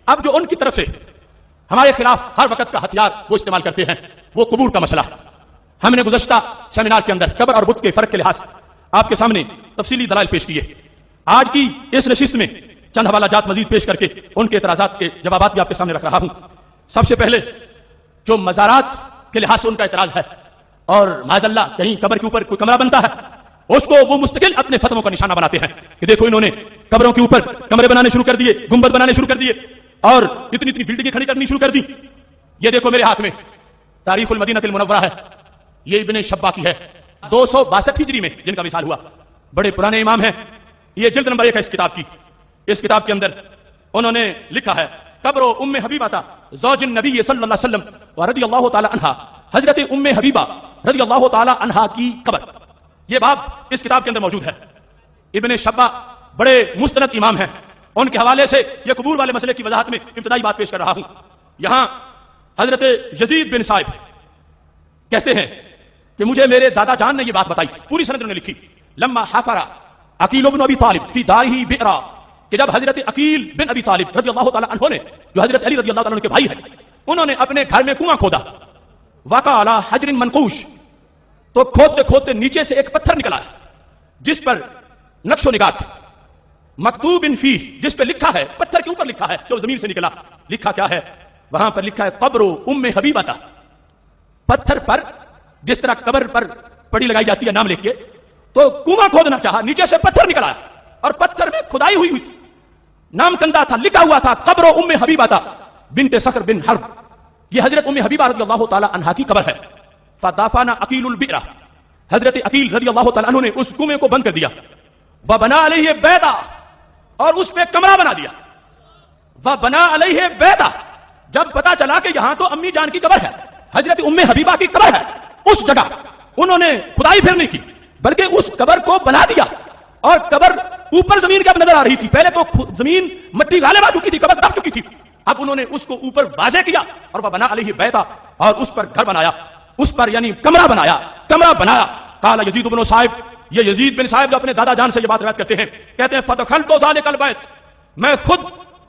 اب جو ان کی طرف سے ہمارے خلاف ہر وقت کا ہتھیار وہ استعمال کرتے ہیں وہ قبور کا مسئلہ. ہم نے گزشتہ سیمینار کے اندر قبر اور بت کے فرق کے لحاظ آپ کے سامنے تفصیلی دلائل پیش کیے. آج کی اس نشست میں چند حوالہ جات مزید پیش کر کے ان کے اعتراضات کے جوابات بھی آپ کے سامنے رکھ رہا ہوں. سب سے پہلے جو مزارات کے لحاظ سے ان کا اعتراض ہے اور معاذ اللہ کہیں قبر کے اوپر کوئی کمرہ بنتا ہے اس کو وہ مستقل اپنے فتووں کا نشانہ بناتے ہیں کہ دیکھو انہوں نے قبروں کے اوپر کمرے بنانے شروع کر دیے, گنبد بنانے شروع کر دیے اور اتنی اتنی بلڈنگیں کھڑی کرنی شروع کر دی. یہ دیکھو میرے ہاتھ میں تاریخ المدینہ المنورہ ہے, یہ ابن شبا کی ہے 262 ہجری میں جن کا وصال ہوا, بڑے پرانے امام ہیں. یہ جلد نمبر 1 ہے اس کتاب کی. اس کتاب کے اندر انہوں نے لکھا ہے قبر ام حبیبہ زوج النبی صلی اللہ علیہ وسلم ورضی اللہ تعالی عنہا, حضرت ام حبیبہ رضی اللہ تعالی عنہا کی قبر. یہ باب اس کتاب کے اندر موجود ہے. ابن شبا بڑے مستند امام ہیں, ان کے حوالے سے یہ قبور والے مسئلے کی وضاحت میں ابتدائی بات پیش کر رہا ہوں. یہاں حضرت یزید بن صائب کہتے ہیں کہ مجھے میرے دادا جان نے یہ بات بتائی تھی, پوری سند نے لکھی. لما حفر عقیل بن ابی طالب فی دارہ بئرا, کہ جب حضرت عقیل بن ابی طالب رضی اللہ تعالی عنہ نے, جو حضرت علی رضی اللہ تعالی عنہ کے بھائی ہیں, انہوں نے اپنے گھر میں کنواں کھودا. وقع علی حجر منقوش, تو کھودتے کھودتے نیچے سے ایک پتھر نکلا جس پر نقش و نگار تھا. مکتوب فیہ, جس پہ لکھا ہے, پتھر کے اوپر لکھا ہے جو زمین سے نکلا. لکھا کیا ہے وہاں پر؟ لکھا ہے قبر ام حبیبہ. پتھر پر جس طرح قبر پر پڑی لگائی جاتی ہے نام لکھ کے, تو کنواں کھودنا چاہا, نیچے سے پتھر نکلا اور پتھر میں کھدائی ہوئی تھی, نام کندہ تھا, لکھا ہوا تھا قبر ام حبیبہ بنت صخر بن حرب. یہ حضرت ام حبیبہ رضی اللہ تعالی عنہا کی قبر ہے. فدافن عقیل البئر, حضرت عقیل رضی اللہ تعالی عنہ نے اس کنویں کو بند کر دیا. وبنا علیہ بیتا, اور اس پہ کمرہ بنا دیا. وبنا علیہ بیتا, جب پتا چلا کہ یہاں تو امی جان کی قبر ہے, حضرت ام حبیبہ کی قبر ہے, اس جگہ انہوں نے کھدائی پھر نہیں کی بلکہ اس قبر کو بنا دیا. اور قبر اوپر زمین کے اب نظر آ رہی تھی, پہلے تو زمین مٹی غالب آ چکی تھی, قبر دب چکی تھی. اب انہوں نے اس کو اوپر واضح کیا اور وبنا علیہ بیتا, اور اس پر گھر بنایا, اس پر یعنی کمرہ بنایا. قال یزید بن صائب, یہ یزید بن صائب جو اپنے دادا جان سے یہ بات روایت کرتے ہیں, کہتے ہیں فدخلت ذلک البیت, میں خود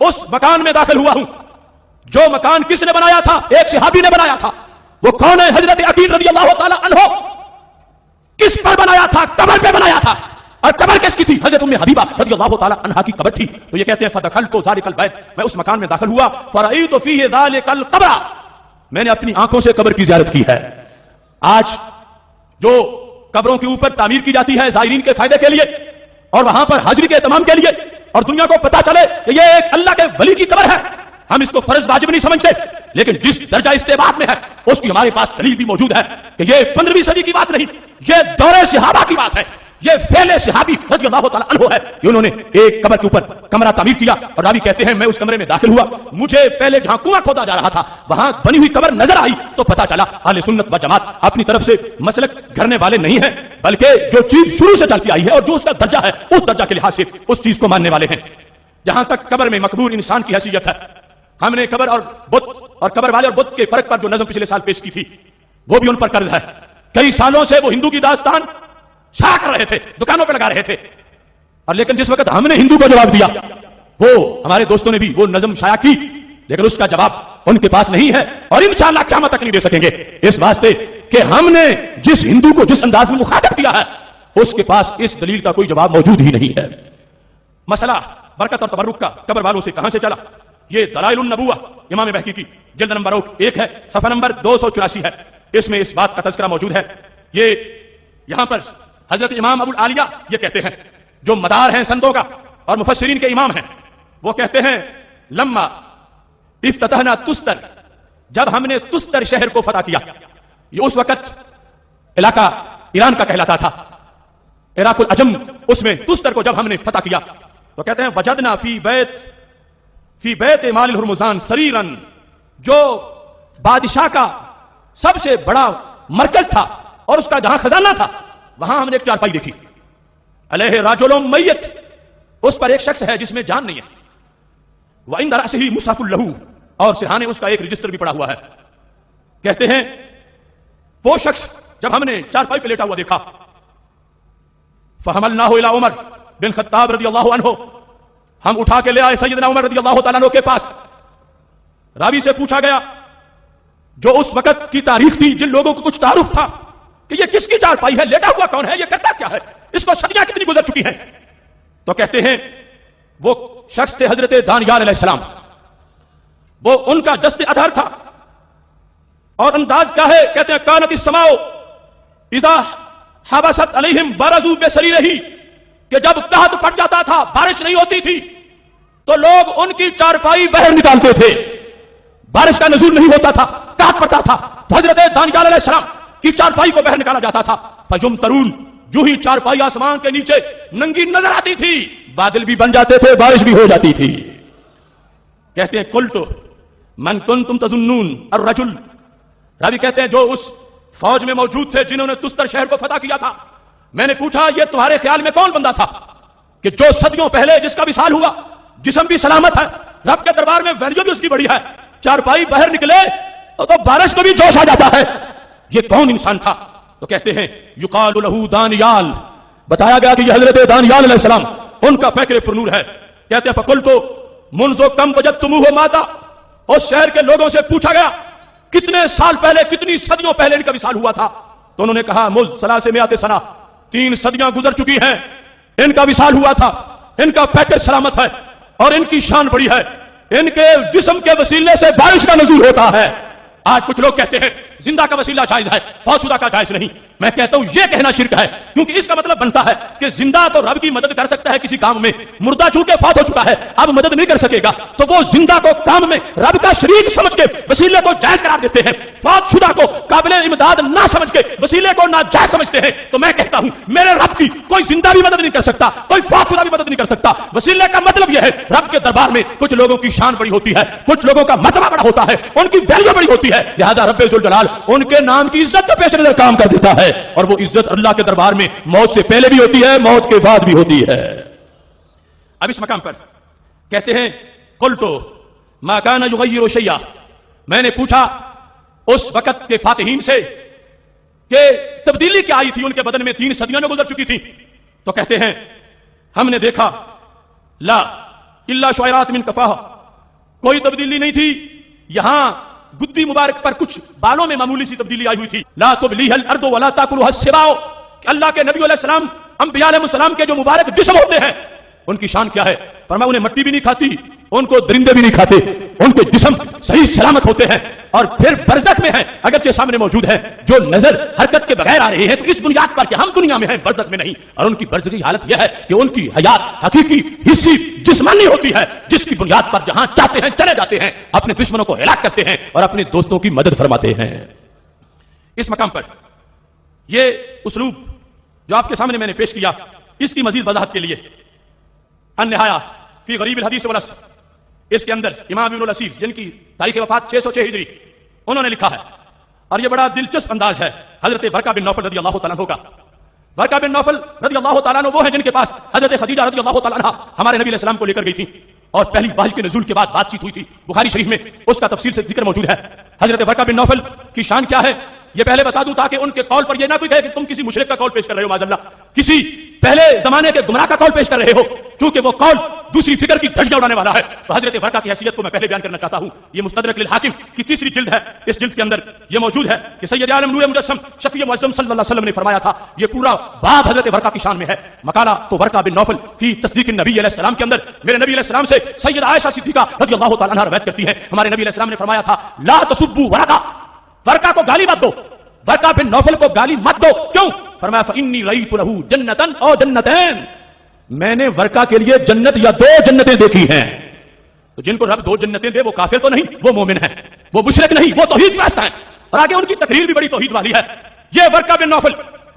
اس مکان میں داخل ہوا ہوں. جو مکان کس نے بنایا تھا؟ ایک صحابی نے بنایا تھا. وہ کون ہے؟ حضرت عقیل رضی اللہ تعالی عنہ. کس پر بنایا تھا؟ قبر پہ بنایا تھا. اور قبر کس کی تھی؟ حضرت ام حبیبہ رضی اللہ تعالی عنہا کی قبر تھی. تو یہ کہتے ہیں فدخلت ذلک البیت, میں اس مکان میں داخل ہوا. فرأیت فیہ ذلک القبر, میں نے اپنی آنکھوں سے قبر کی زیارت کی ہے. آج جو قبروں کے اوپر تعمیر کی جاتی ہے زائرین کے فائدے کے لیے اور وہاں پر حاضری کے اہتمام کے لیے, اور دنیا کو پتا چلے کہ یہ ایک اللہ کے ولی کی قبر ہے, ہم اس کو فرض واجب نہیں سمجھتے, لیکن جس درجہ استعباد میں ہے اس کی ہمارے پاس دلیل بھی موجود ہے کہ یہ 15ویں صدی کی بات نہیں, یہ دور صحابہ کی بات ہے. یہ فعل صحابی رضی اللہ تعالی عنہ ہے کہ انہوں نے ایک قبر کے اوپر کمرہ تعمیر کیا. اور راوی کہتے ہیں میں اس کمرے میں داخل ہوا, مجھے پہلے جہاں کنواں کھودا جا رہا تھا وہاں بنی ہوئی قبر نظر آئی, تو پتا چلا اہل سنت و جماعت اپنی طرف سے مسلک گھڑنے والے نہیں ہیں, بلکہ جو چیز شروع سے چلتی آئی ہے اور جو اس کا درجہ ہے اس درجہ کے لحاظ سے اس چیز کو ماننے والے ہیں. جہاں تک قبر میں مقبور انسان کی حیثیت ہے, ہم نے قبر اور بت اور قبر والے اور بت کے فرق پر جو نظم پچھلے سال پیش کی تھی وہ بھی ان پر قرض ہے. کئی سالوں سے وہ ہندو کی داستان چھا کر رہے تھے, دکانوں پہ لگا رہے تھے, اور لیکن جس وقت ہم نے ہندو کو جواب دیا وہ ہمارے دوستوں نے بھی وہ نظم شائع کی, لیکن اس کا جواب ان کے پاس نہیں ہے اور انشاءاللہ قیامت تک نہیں دے سکیں گے. اس واسطے کہ ہم نے جس ہندو کو جس انداز میں مخاطب کیا ہے اس کے پاس اس دلیل کا کوئی جواب موجود ہی نہیں ہے. مسئلہ برکت اور تبرک کا قبر والوں سے کہاں سے چلا؟ یہ دلائل النبوہ امام بہقی کی جلد نمبر 1 ہے, صفحہ نمبر 284 ہے. اس میں اس بات کا تذکرہ موجود ہے. یہ یہاں پر حضرت امام ابو العالیہ یہ کہتے ہیں, جو مدار ہیں سندوں کا اور مفسرین کے امام ہیں, وہ کہتے ہیں لما افتتحنا تستر, جب ہم نے تستر شہر کو فتح کیا, یہ اس وقت علاقہ ایران کا کہلاتا تھا, عراق العجم, اس میں تستر کو جب ہم نے فتح کیا تو کہتے ہیں وجدنا فی بیت مال الہرمزان سریرن, جو بادشاہ کا سب سے بڑا مرکز تھا اور اس کا جہاں خزانہ تھا وہاں ہم نے ایک چارپائی دیکھی. علیہ راجل میت, اس پر ایک شخص ہے جس میں جان نہیں ہے. وعند رأسہ مصحف لہ, اور سرہانے اس کا ایک رجسٹر بھی پڑا ہوا ہے. کہتے ہیں وہ شخص جب ہم نے چارپائی پہ لیٹا ہوا دیکھا, فحملناہ الی عمر بن خطاب رضی اللہ عنہ, ہم اٹھا کے لے آئے سیدنا عمر رضی اللہ تعالیٰ عنہ کے پاس. راوی سے پوچھا گیا جو اس وقت کی تاریخ تھی، جن لوگوں کو کچھ تعارف تھا کہ یہ کس کی چارپائی ہے، لیٹا ہوا کون ہے، یہ کرتا کیا ہے، اس کو صدیاں کتنی گزر چکی ہیں، تو کہتے ہیں وہ شخص تھے حضرت دانیال علیہ السلام، وہ ان کا جسد اظہر تھا، اور انداز کیا ہے، کہتے ہیں کانت السماء اذا حبست علیہم برزوا بسریرہ، کہ جب قحط پڑ جاتا تھا، بارش نہیں ہوتی تھی تو لوگ ان کی چارپائی باہر نکالتے تھے، بارش کا نزول نہیں ہوتا تھا، قحط پڑتا تھا تو حضرت دانیال علیہ السلام کی چارپائی کو باہر نکالا جاتا تھا، فجم ترون، جو ہی چارپائی آسمان کے نیچے ننگی نظر آتی تھی، بادل بھی بن جاتے تھے، بارش بھی ہو جاتی تھی۔ کہتے ہیں قلت من کنتم تظنون الرجل، راوی کہتے ہیں جو اس فوج میں موجود تھے جنہوں نے تستر شہر کو فتح کیا تھا، میں نے پوچھا یہ تمہارے خیال میں کون بندہ تھا کہ جو صدیوں پہلے جس کا وصال ہوا، جسم بھی سلامت ہے، رب کے دربار میں ویلیو بھی اس کی بڑی ہے، چارپائی باہر نکلے تو بارش کو بھی جوش آ جاتا ہے، یہ کون انسان تھا؟ تو کہتے ہیں یقال لہ دانیال، بتایا گیا کہ یہ حضرت دانیال علیہ السلام ان کا فکر پرنور ہے۔ کہتے ہیں فقلت منذ کم وجدتموہ ماتا، اس شہر کے لوگوں سے پوچھا گیا کتنے سال پہلے، کتنی صدیوں پہلے ان کا وصال ہوا تھا، تو انہوں نے کہا مذ 300 سنہ، 3 صدیاں گزر چکی ہیں ان کا وصال ہوا تھا، ان کا پیکج سلامت ہے اور ان کی شان بڑی ہے، ان کے جسم کے وسیلے سے بارش کا نزول ہوتا ہے۔ آج کچھ لوگ کہتے ہیں زندہ کا وسیلہ جائز ہے، فوت شدہ کا جائز نہیں، میں کہتا ہوں یہ کہنا شرک ہے، کیونکہ اس کا مطلب بنتا ہے کہ زندہ تو رب کی مدد کر سکتا ہے کسی کام میں، مردہ چونکہ فوت ہو چکا ہے اب مدد نہیں کر سکے گا، تو وہ زندہ کو کام میں رب کا شریک سمجھ کے وسیلے کو جائز قرار دیتے ہیں، فوت شدہ کو قابل امداد نہ سمجھ کے وسیلے کو ناجائز سمجھتے ہیں۔ تو میں کہتا ہوں میرے رب کی کوئی زندہ بھی مدد نہیں کر سکتا، کوئی فوت شدہ بھی مدد نہیں کر سکتا، وسیلے کا مطلب یہ ہے رب کے دربار میں کچھ لوگوں کی شان بڑی ہوتی ہے، کچھ لوگوں کا مرتبہ بڑا ہوتا ہے، ان کی ویلیو بڑی ہوتی ہے، لہذا رب ذوالجلال ان کے نام کی عزت کے پیش نظر کام کر دیتا ہے، اور وہ عزت اللہ کے دربار میں موت سے پہلے بھی ہوتی ہے، موت کے بعد بھی ہوتی ہے۔ اب اس مقام پر کہتے ہیں قلت ما كان يغير شيئا، میں نے پوچھا اس وقت کے فاتحین سے کہ تبدیلی کیا آئی تھی ان کے بدن میں، 3 صدیاں گزر چکی تھی، تو کہتے ہیں ہم نے دیکھا لا الا شعیرات من کفاہ، کوئی تبدیلی نہیں تھی، یہاں گدی مبارک پر کچھ بالوں میں معمولی سی تبدیلی آئی ہوئی تھی، لا تبلیہ الارض ولا تاکلها السباع، کہ اللہ کے نبی علیہ السلام، انبیاء علیہ السلام کے جو مبارک جسم ہوتے ہیں ان کی شان کیا ہے، فرمایا انہیں مٹی بھی نہیں کھاتی، ان کو درندے بھی نہیں کھاتے، ان کے جسم صحیح سلامت ہوتے ہیں، اور پھر برزخ میں ہیں اگرچہ سامنے موجود ہیں، جو نظر حرکت کے بغیر آ رہے ہیں، تو اس بنیاد پر کہ ہم دنیا میں ہیں برزخ میں نہیں، اور ان کی برزخی حالت یہ ہے کہ ان کی حیات حقیقی حصی جسمانی ہوتی ہے، جس کی بنیاد پر جہاں چاہتے ہیں چلے جاتے ہیں، اپنے دشمنوں کو ہلاک کرتے ہیں اور اپنے دوستوں کی مدد فرماتے ہیں۔ اس مقام پر یہ اسلوب جو آپ کے سامنے میں نے پیش کیا، اس کی مزید وضاحت کے لیے النہایہ فی غریب الحدیث والعصر، اس کے اندر امام ابن الاسیر جن کی تاریخ وفات 606 ہجری، انہوں نے لکھا ہے، اور یہ بڑا دلچسپ انداز ہے حضرت برقہ بن نوفل رضی اللہ تعالیٰ عنہ کا۔ برقہ بن نوفل رضی اللہ تعالیٰ عنہ وہ ہیں جن کے پاس حضرت خدیجہ رضی اللہ تعالیٰ عنہ ہمارے نبی علیہ السلام کو لے کر گئی تھی، اور پہلی وحی کے نزول کے بعد بات چیت ہوئی تھی، بخاری شریف میں اس کا تفصیل سے ذکر موجود ہے۔ حضرت برقہ بن نوفل کی شان کیا ہے یہ پہلے بتا دوں تاکہ ان کے قول پر یہ نہ کوئی کہے کہ تم کسی مشرک کا قول پیش کر رہے ہو، معاذ اللہ کسی پہلے زمانے کے گمراہ کا قول پیش کر رہے ہو، چونکہ وہ قول دوسری فکر کی دھجیاں اڑانے والا ہے۔ تو حضرت برقہ کی حیثیت کو میں پہلے بیان کرنا چاہتا ہوں، یہ مستدرک للحاکم کی 3 جلد ہے، اس جلد کے اندر یہ موجود ہے کہ سید عالم نور مجسم شفیع معظم صلی اللہ علیہ وسلم نے فرمایا تھا، یہ پورا باب حضرت برقہ کی شان میں ہے۔ مقالہ تو برقہ بن نوفل فی تصدیق النبی علیہ السلام کے اندر میرے نبی علیہ السلام سے سید عائشہ صدیقہ رضی اللہ تعالیٰ عنہا روایت کرتی ہیں، ہمارے نبی علیہ السلام نے فرمایا تھا لا تسبوا ورقہ، ورقہ کو گالی مت دو، ورقہ بن نوفل کو گالی مت دو، کیوں؟ فرمایا فإنی رأیت لہ جنتا او جنتین، میں نے ورقہ کے لیے جنت یا 2 جنتیں دیکھی ہیں۔ تو جن کو رب 2 جنتیں دے وہ کافر تو نہیں، وہ مومن ہے، وہ مشرک نہیں، وہ توحید پرست ہیں، اور آگے ان کی تقریر بھی بڑی توحید والی ہے۔ یہ ورقہ بن نوفل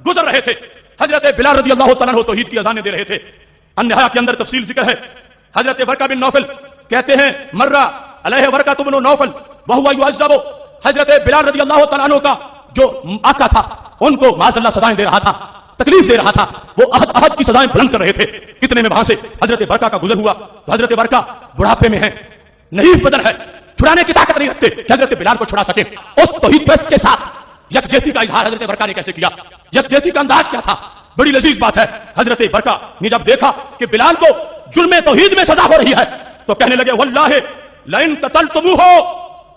گزر رہے تھے، حضرت بلال رضی اللہ تعالیٰ عنہ توحید کی اذانیں دے رہے تھے، النہایہ کے اندر تفصیل ذکر ہے۔ حضرت ورقہ بن نوفل کہتے ہیں مرہ علیہ ورقہ بن نوفل وہو یعذب، حضرت بلال رضی اللہ تعالیٰ عنہ کا جو آقا تھا ان کو معاذ اللہ سزائیں دے رہا تھا، تکلیف دے رہا تھا، وہ احد کی سزائیں بلند کر رہے تھے، اتنے میں وہاں سے حضرت برقہ کا گزر ہوا، تو حضرت برقہ بڑھاپے میں ہے، نحیف بدن ہے، چھڑانے کی طاقت نہیں رکھتے کہ حضرت بلال کو چھڑا سکیں۔ اس توحید پرست کے ساتھ یکجہتی کا اظہار حضرت برقہ نے کیسے کیا، یکجہتی کا انداز کیا تھا، بڑی لذیذ بات ہے۔ حضرت برقہ نے جب دیکھا کہ بلال کو جرم توحید میں سزا ہو رہی ہے تو کہنے لگے واللہ لئن قتلتموہ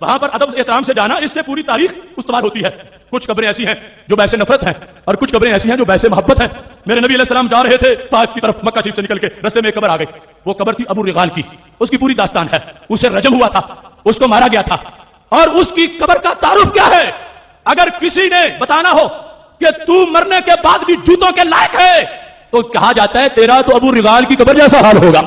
وہاں پر ادب احترام سے جانا، اس سے پوری تاریخ استوار ہوتی ہے. کچھ قبریں ایسی ہیں جو باعث نفرت ہیں اور کچھ قبریں ایسی ہیں جو باعث محبت ہیں. میرے نبی علیہ السلام جا رہے تھے طائف کی طرف، مکہ شریف سے نکل کے رستے میں ایک قبر آ گئی. وہ قبر تھی ابو رغال کی. اس کی پوری داستان ہے. اسے رجم ہوا تھا، اس کو مارا گیا تھا. اور اس کی قبر کا تعارف کیا ہے؟ اگر کسی نے بتانا ہو کہ تو مرنے کے بعد بھی جوتوں کے لائق ہے تو کہا جاتا ہے تیرا تو ابو رغال کی قبر جیسا حال ہوگا.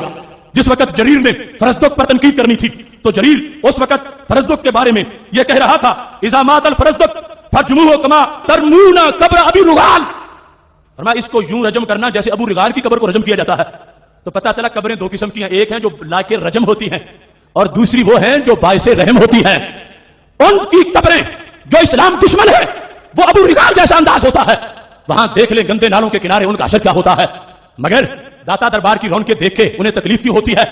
جس وقت جریر نے فرزدق پر تنقید کرنی تھی تو جریر اس وقت فرزدق کے بارے میں یہ کہہ رہا تھا اذا مات الفرزدق فرجموه كما ترمون قبر ابی رغال. فرمایا اس کو یوں رجم کرنا جیسے ابو رغال کی قبر کو رجم کیا جاتا ہے. تو پتہ چلا قبریں دو قسم کی ہیں، ایک ہیں جو لائق رجم ہوتی ہیں اور دوسری وہ ہیں جو باعث رحم ہوتی ہیں. ان کی قبریں جو اسلام دشمن ہے وہ ابو رغال جیسا انداز ہوتا ہے. وہاں دیکھ لیں گندے نالوں کے کنارے ان کا حشر کیا ہوتا ہے. مگر داتا دربار کی رونقیں دیکھ کے انہیں تکلیف کیوں ہوتی ہے؟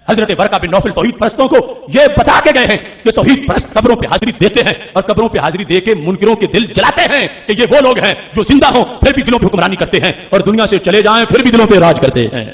حضرت ورقہ بن نوفل توحید پرستوں کو یہ بتا کے گئے ہیں کہ توحید پرست قبروں پہ حاضری دیتے ہیں اور قبروں پہ حاضری دے کے منکروں کے دل جلاتے ہیں کہ یہ وہ لوگ ہیں جو زندہ ہوں پھر بھی دلوں پہ حکمرانی کرتے ہیں اور دنیا سے چلے جائیں پھر بھی دلوں پہ راج کرتے ہیں.